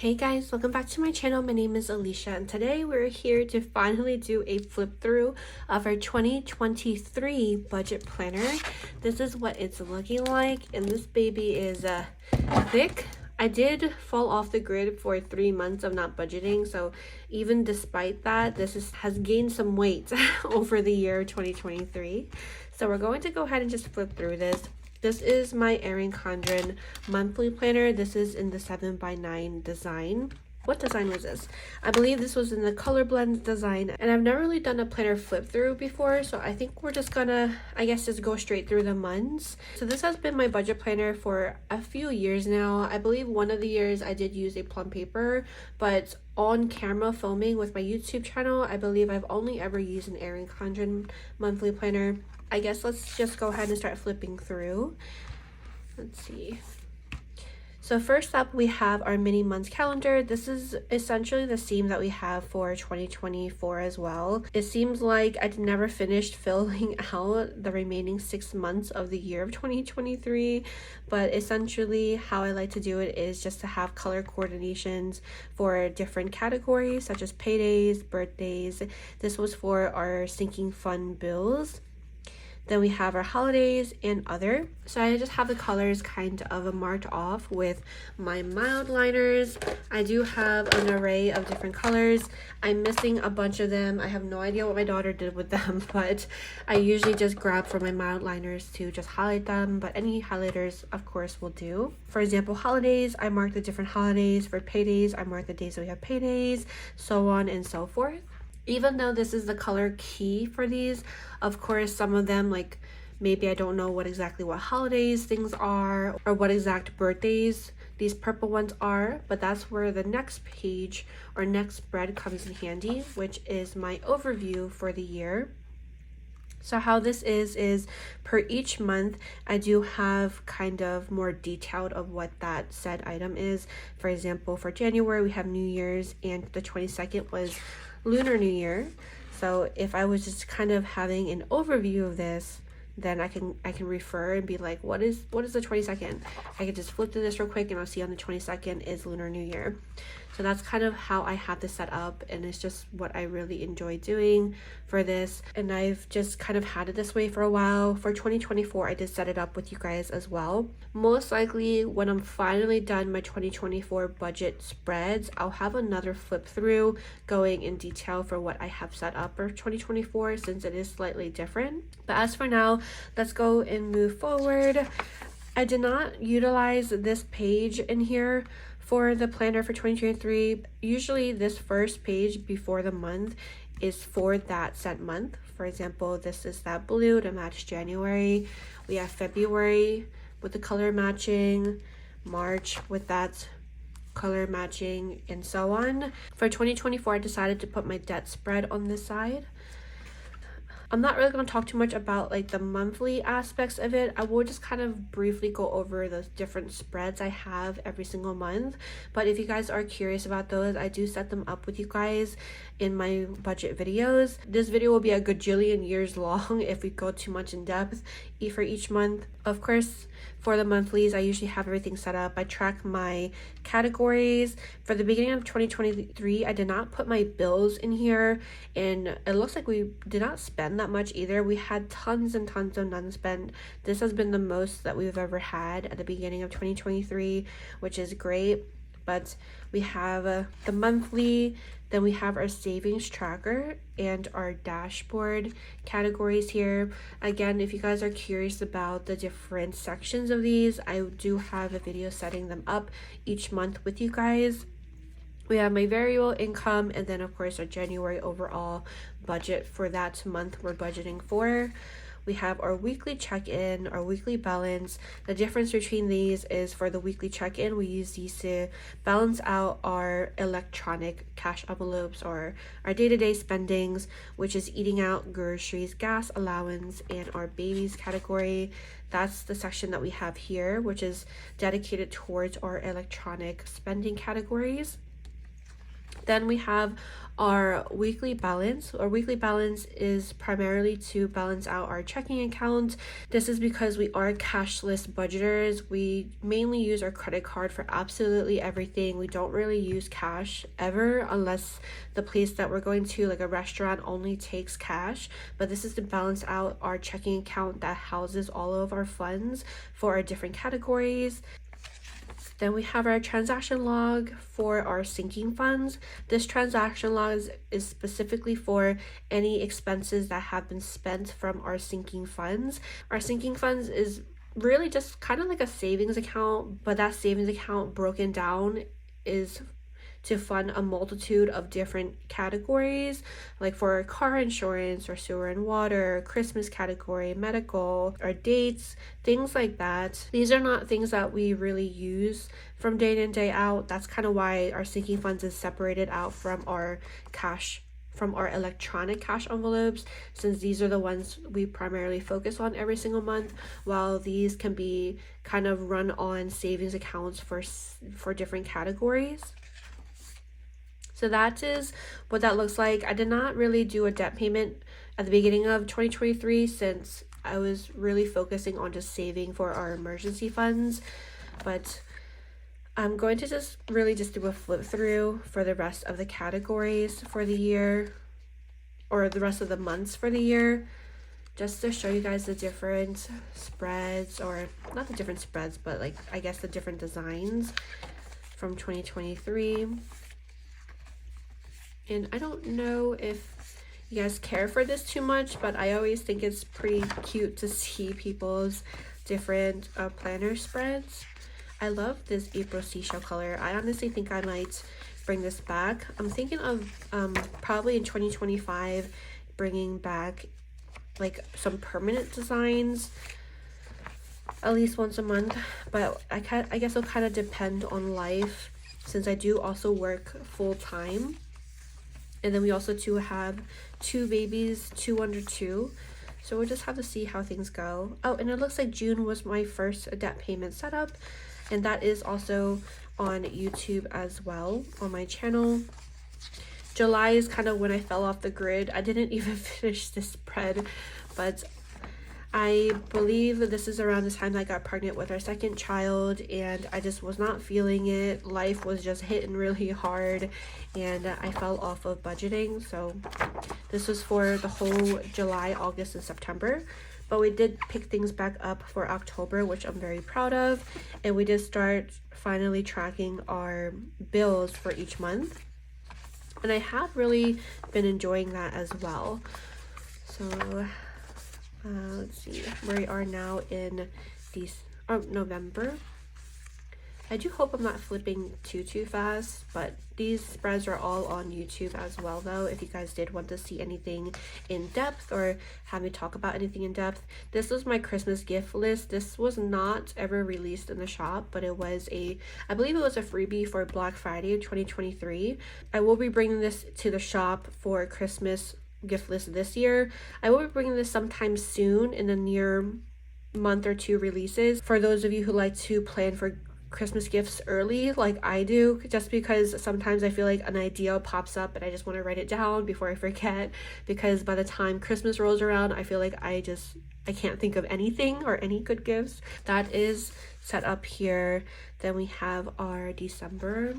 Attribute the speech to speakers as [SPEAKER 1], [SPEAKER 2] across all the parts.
[SPEAKER 1] Hey guys, welcome back to my channel. My name is Alicia and today we're here to finally do a flip through of our 2023 budget planner. This is what it's looking like and this baby is thick. I did fall off the grid for 3 months of not budgeting, so even despite that, has gained some weight over the year 2023. So we're going to go ahead and just flip through this. This is my Erin Condren monthly planner. This is in the 7x9 design. What design was this? I believe this was in the color blend design, and I've never really done a planner flip through before, so I think we're just gonna, just go straight through the months. So this has been my budget planner for a few years now. I believe one of the years I did use a plum paper, but on camera filming with my YouTube channel, I believe I've only ever used an Erin Condren monthly planner. I guess let's just go ahead and start flipping through. Let's see. So first up, we have our mini months calendar. This is essentially the theme that we have for 2024 as well. It seems like I never finished filling out the remaining 6 months of the year of 2023, but essentially how I like to do it is just to have color coordinations for different categories such as paydays, birthdays. This was for our sinking fund bills. Then we have our holidays and other. So I just have the colors kind of marked off with my mild liners. I do have an array of different colors. I'm missing a bunch of them. I have no idea what my daughter did with them, but I usually just grab for my mild liners to just highlight them, but any highlighters of course will do. For example, holidays, I mark the different holidays. For paydays, I mark the days that we have paydays, so on and so forth. Even though this is the color key for these, of course, some of them, like maybe I don't know what holidays things are or what exact birthdays these purple ones are, but that's where the next page or next spread comes in handy, which is my overview for the year. So how this is per each month, I do have kind of more detailed of what that said item is. For example, for January, we have New Year's and the 22nd was Lunar New Year. So if I was just kind of having an overview of this, then I can refer and be like, what is the 22nd? I can just flip to this real quick and I'll see on the 22nd is Lunar New Year. So that's kind of how I have this set up, and it's just what I really enjoy doing for this, and I've just kind of had it this way for a while. For 2024, I did set it up with you guys as well. Most likely when I'm finally done my 2024 budget spreads, I'll have another flip through going in detail for what I have set up for 2024, since it is slightly different. But as for now, let's go and move forward. I did not utilize this page in here for the planner for 2023. Usually this first page before the month is for that set month. For example, this is that blue to match January. We have February with the color matching, March with that color matching, and so on. For 2024, I decided to put my debt spread on this side. I'm not really going to talk too much about like the monthly aspects of it. I will just kind of briefly go over the different spreads I have every single month. But if you guys are curious about those, I do set them up with you guys in my budget videos. This video will be a gajillion years long if we go too much in depth for each month. Of course, for the monthlies, I usually have everything set up. I track my categories. For the beginning of 2023, I did not put my bills in here, and it looks like we did not spend that much either. We had tons and tons of non-spend. This has been the most that we've ever had at the beginning of 2023, which is great. But we have the monthly, then we have our savings tracker and our dashboard categories here. Again, if you guys are curious about the different sections of these, I do have a video setting them up each month with you guys. We have my variable income, and then of course our January overall budget for that month we're budgeting for. We have our weekly check-in, our weekly balance. The difference between these is for the weekly check-in, we use these to balance out our electronic cash envelopes or our day-to-day spendings, which is eating out, groceries, gas allowance, and our babies category. That's the section that we have here, which is dedicated towards our electronic spending categories. Then we have our weekly balance. Our weekly balance is primarily to balance out our checking account. This is because we are cashless budgeters. We mainly use our credit card for absolutely everything. We don't really use cash ever unless the place that we're going to, like a restaurant, only takes cash. But this is to balance out our checking account that houses all of our funds for our different categories. Then we have our transaction log for our sinking funds. This transaction log is specifically for any expenses that have been spent from our sinking funds. Our sinking funds is really just kind of like a savings account, but that savings account broken down is to fund a multitude of different categories, like for car insurance or sewer and water, Christmas category, medical, or dates, things like that. These are not things that we really use from day in and day out. That's kind of why our sinking funds is separated out from our cash, from our electronic cash envelopes, since these are the ones we primarily focus on every single month, while these can be kind of run on savings accounts for different categories. So that is what that looks like. I did not really do a debt payment at the beginning of 2023 since I was really focusing on just saving for our emergency funds. But I'm going to just do a flip through for the rest of the categories for the year, or the rest of the months for the year, just to show you guys the different spreads, or not the different spreads, but like I guess the different designs from 2023. And I don't know if you guys care for this too much, but I always think it's pretty cute to see people's different planner spreads. I love this April seashell color. I honestly think I might bring this back. I'm thinking of probably in 2025 bringing back like some permanent designs at least once a month, but I guess it'll kind of depend on life, since I do also work full-time. And then we also have 2 babies, 2 under 2. So we'll just have to see how things go. Oh, and it looks like June was my first debt payment setup. And that is also on YouTube as well, on my channel. July is kind of when I fell off the grid. I didn't even finish this spread, but I believe that this is around the time I got pregnant with our second child, and I just was not feeling it. Life was just hitting really hard, and I fell off of budgeting. So this was for the whole July, August, and September. But we did pick things back up for October, which I'm very proud of. And we did start finally tracking our bills for each month. And I have really been enjoying that as well. So let's see, we are now in November. I do hope I'm not flipping too fast, but these spreads are all on YouTube as well though, if you guys did want to see anything in depth or have me talk about anything in depth. This was my Christmas gift list. This was not ever released in the shop, but it was I believe it was a freebie for Black Friday 2023. I will be bringing this to the shop for Christmas gift list this year. I will be bringing this sometime soon in the near month or 2 releases, for those of you who like to plan for Christmas gifts early like I do, just because sometimes I feel like an idea pops up and I just want to write it down before I forget, because by the time Christmas rolls around I feel like I can't think of anything or any good gifts. That is set up here. Then we have our December.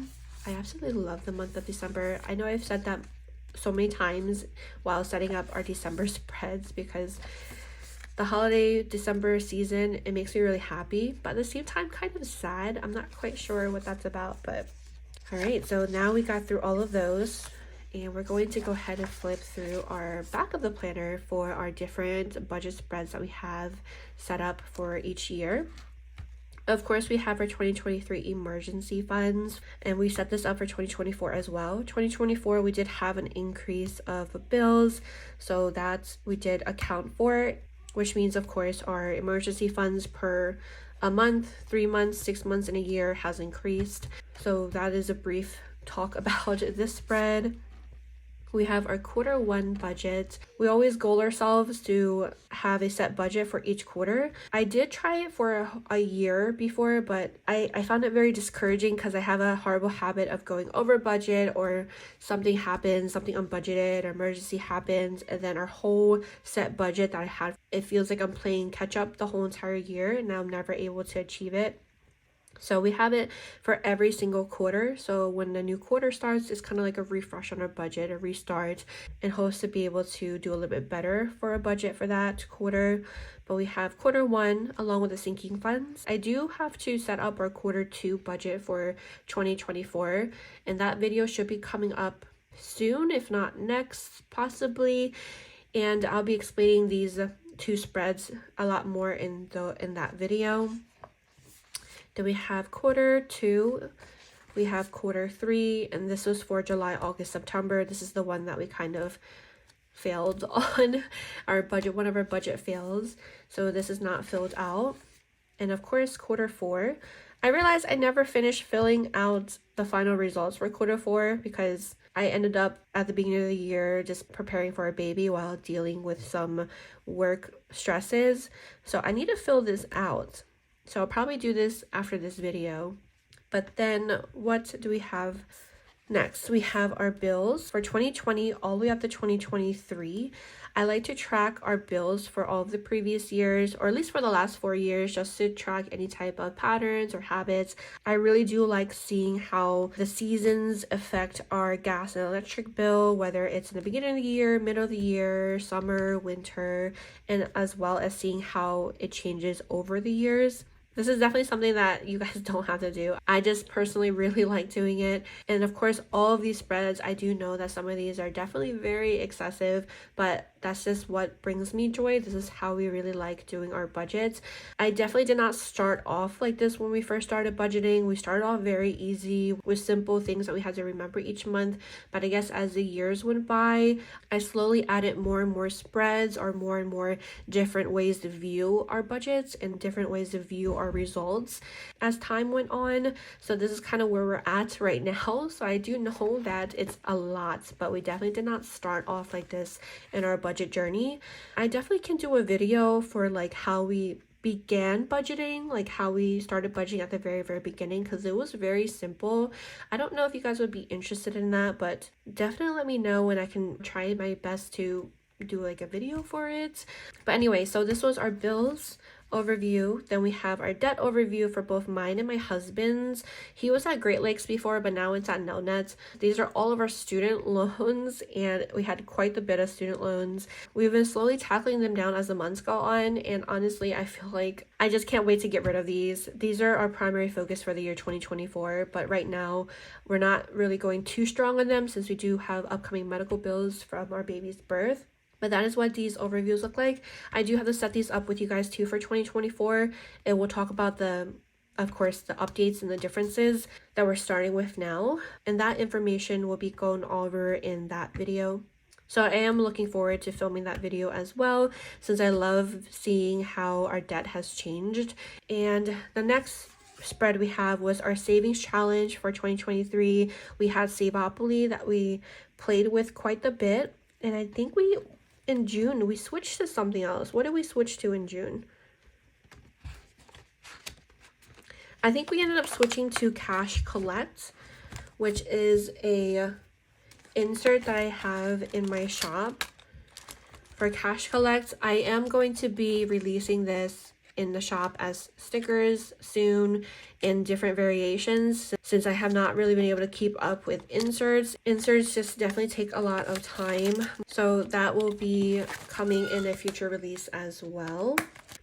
[SPEAKER 1] I absolutely love the month of December. I know I've said that so many times while setting up our December spreads, because the holiday December season, it makes me really happy, but at the same time kind of sad. I'm not quite sure what that's about, but all right, so now we got through all of those, and we're going to go ahead and flip through our back of the planner for our different budget spreads that we have set up for each year. Of course, we have our 2023 emergency funds, and we set this up for 2024 as well. 2024, we did have an increase of bills, so that we did account for, which means, of course, our emergency funds per a month, 3 months, 6 months, and a year has increased. So that is a brief talk about this spread. We have our quarter one budget. We always goal ourselves to have a set budget for each quarter. I did try it for a year before, but I found it very discouraging because I have a horrible habit of going over budget, or something happens, something unbudgeted or emergency happens, and then our whole set budget that I had, it feels like I'm playing catch up the whole entire year and I'm never able to achieve it. So we have it for every single quarter. So when the new quarter starts, it's kind of like a refresh on our budget, a restart, and hopes to be able to do a little bit better for a budget for that quarter. But we have quarter one along with the sinking funds. I do have to set up our quarter two budget for 2024, and that video should be coming up soon, if not next, possibly. And I'll be explaining these two spreads a lot more in that video. Then we have quarter two, we have quarter three, and this was for July, August, September. This is the one that we kind of failed on our budget, one of our budget fails. So this is not filled out. And of course, quarter four. I realized I never finished filling out the final results for quarter four because I ended up at the beginning of the year just preparing for a baby while dealing with some work stresses. So I need to fill this out. So I'll probably do this after this video. But then what do we have next? We have our bills for 2020 all the way up to 2023. I like to track our bills for all of the previous years, or at least for the last 4 years, just to track any type of patterns or habits. I really do like seeing how the seasons affect our gas and electric bill, whether it's in the beginning of the year, middle of the year, summer, winter, and as well as seeing how it changes over the years. This is definitely something that you guys don't have to do. I just personally really like doing it. And of course, all of these spreads, I do know that some of these are definitely very excessive, but that's just what brings me joy. This is how we really like doing our budgets. I definitely did not start off like this when we first started budgeting. We started off very easy with simple things that we had to remember each month. But I guess as the years went by, I slowly added more and more spreads, or more and more different ways to view our budgets and different ways to view our results as time went on. So this is kind of where we're at right now. So I do know that it's a lot, but we definitely did not start off like this in our budget journey. I definitely can do a video for like how we began budgeting, like how we started budgeting at the very beginning, because it was very simple. I don't know if you guys would be interested in that, but definitely let me know and I can try my best to do like a video for it. But anyway, so this was our bills overview. Then we have our debt overview for both mine and my husband's. He was at Great Lakes before, but now it's at Nelnet. These are all of our student loans, and we had quite a bit of student loans. We've been slowly tackling them down as the months go on, and honestly, I feel like I just can't wait to get rid of these. These are our primary focus for the year 2024, but right now we're not really going too strong on them since we do have upcoming medical bills from our baby's birth. But that is what these overviews look like. I do have to set these up with you guys too for 2024. And we'll talk about of course, the updates and the differences that we're starting with now. And that information will be going over in that video. So I am looking forward to filming that video as well, since I love seeing how our debt has changed. And the next spread we have was our savings challenge for 2023. We had MyOliveBlue that we played with quite a bit. And I think in June, we switched to something else. What did we switch to in June? I think we ended up switching to Cash Collect, which is a insert that I have in my shop for Cash Collect. I am going to be releasing this in the shop as stickers soon in different variations, since I have not really been able to keep up with inserts. Inserts just definitely take a lot of time, so that will be coming in a future release as well.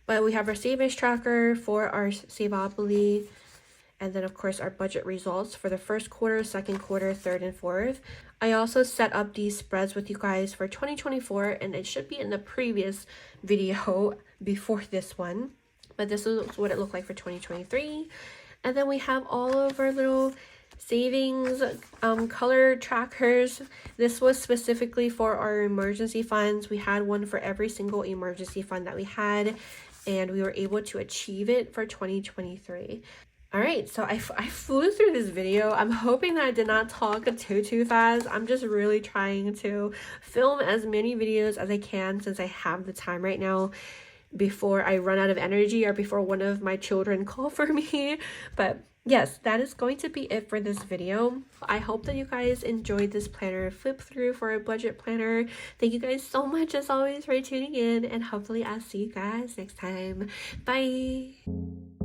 [SPEAKER 1] But we have our savings tracker for our MyOliveBlue, and then of course our budget results for the first quarter, second quarter, third, and fourth. I also set up these spreads with you guys for 2024, and it should be in the previous video before this one. But this is what it looked like for 2023. And then we have all of our little savings color trackers. This was specifically for our emergency funds. We had one for every single emergency fund that we had, and we were able to achieve it for 2023. All right, so I flew through this video. I'm hoping that I did not talk too fast. I'm just really trying to film as many videos as I can since I have the time right now before I run out of energy or before one of my children call for me. But yes, that is going to be it for this video. I hope that you guys enjoyed this planner flip through for a budget planner. Thank you guys so much as always for tuning in, and hopefully I'll see you guys next time. Bye!